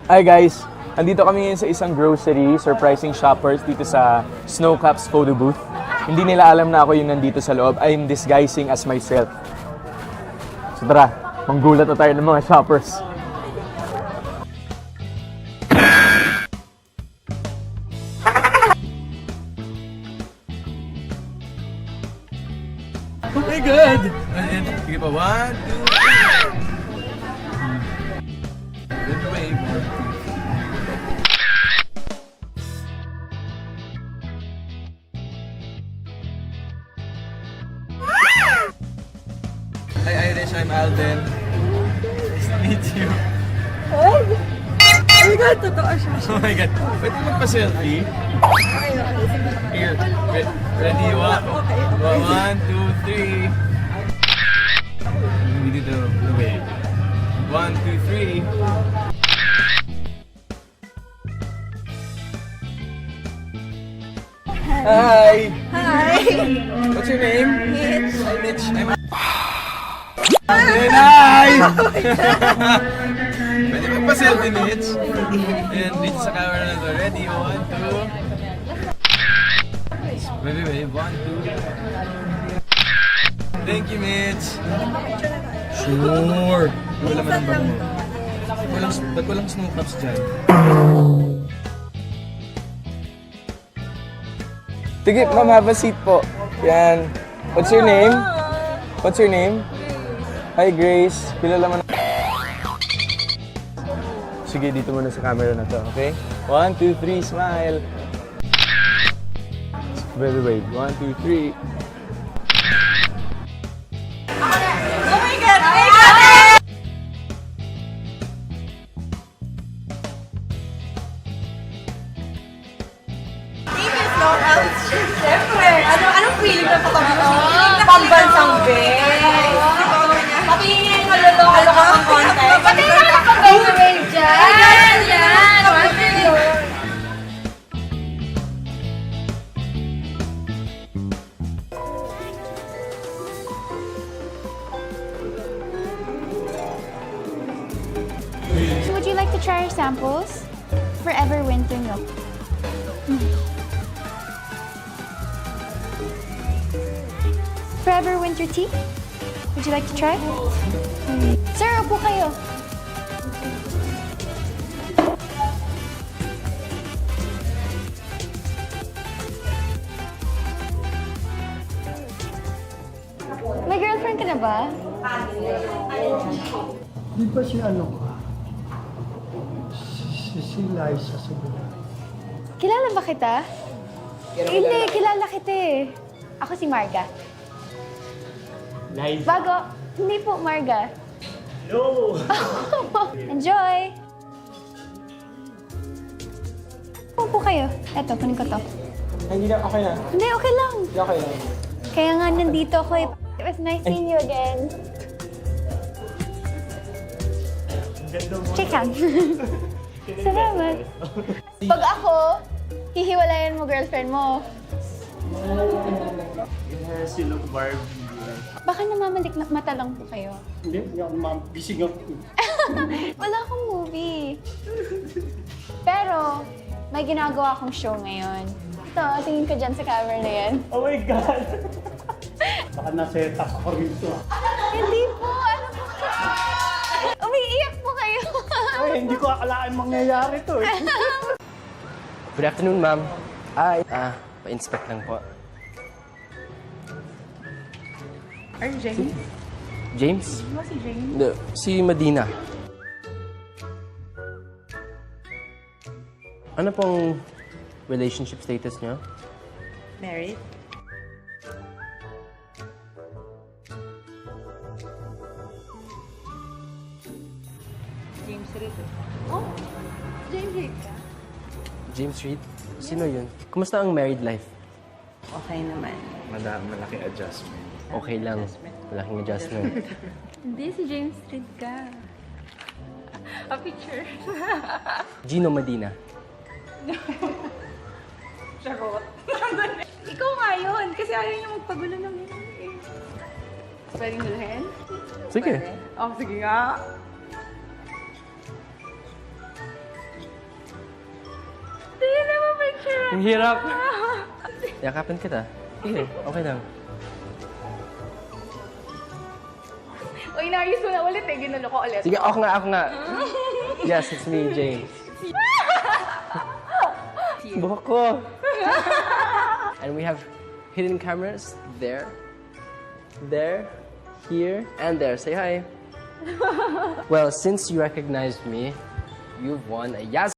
Hi guys! Andito kami ngayon sa isang grocery, surprising shoppers dito sa Snowcaps photo booth. Hindi nila alam na ako yung nandito sa loob. I'm disguising as myself. So tara, manggulat na tayo ng mga shoppers. Oh my God! Sige pa, 1, 2, 3. Good way. Hi Irish, I'm Alden. Nice to meet you. Oh my God, totoo siya. Oh my God, pwede magpa-selfie? Here, ready, 1, 2, 3. Hindi dito, wait. 1, 2, 3. Hi! Hi! What's your name? Mitch. Hi, Mitch. Hi! Pwede magpa-selfie, Mitch? Ayan, dito sa camera na to. Ready? 1, 2. Wait. 1, 2. Thank you, Mitch. Sure. Wala man ang bango. Ba't walang snow caps dyan? Sige, ma'am, have a seat po. Yan. What's your name? What's your name? Hi, Grace. Kilala mo na. Sige, dito muna sa camera na to, okay? 1, 2, 3, smile. Wait. 1, 2, 3. Oh my God! Oh my God! Siyempre, anong feeling na patabi mo? Pambansang best. Papingin mo lalo ka ng konti. Pati na nakapag-graduate dyan. Yan. So would you like to try our samples? Forever Winter Milk. Forever Winter Tea? Would you like to try? Sir, upo kayo. May girlfriend ka na ba? Di ba si si sila sa Cebu? Kilala ba kita? Hindi, kilala kita eh. Ako si Marga. Live. Bago, hindi po Marga. No! Enjoy! Upo kayo. Eto, kunin ko to. Hindi na, okay na. Hindi, okay lang. Okay lang. Kaya nga nandito ako eh. It was nice seeing you again. Shake hands. Salamat. Pag ako, hihiwalayan mo girlfriend mo. Silog Barbie. Baka namamalik na mata lang po kayo. Hindi ako mabisig ako. Wala akong movie. Pero, may ginagawa akong show ngayon. Ito, tingin ko dyan sa camera na yan. Oh my God! Baka nasa-setup ako rito. Hindi po, ano po? Umiiyak po kayo. Ay, hindi ko akalain mangyayari to eh. Good afternoon, ma'am. Pa-inspect lang po. Are you James? James? Ano si James? No, si Medina. Ano pong relationship status niyo? Married? James Reed. Oh, James Reed ka? James Reed? Sino yun? Kumusta ang married life? Okay naman. Malaki adjustment. Okay lang. Malaking adjustment. Hindi, si James Reed ka. A picture. Gino Medina. Charot. Ikaw nga yun, kasi ayaw niya magpagulo ng yun eh. Pwedeng guluhin? Sige. Oh, sige nga. Ang hirap. Yakapin kita. Sige, okay lang. O, inayos mo na ulit eh. Ginulo ko ulit. Sige, ako nga. Yes, it's me, James. Buhok ko. And we have hidden cameras there, here, and there. Say hi. Well, since you recognized me, you've won a Yas.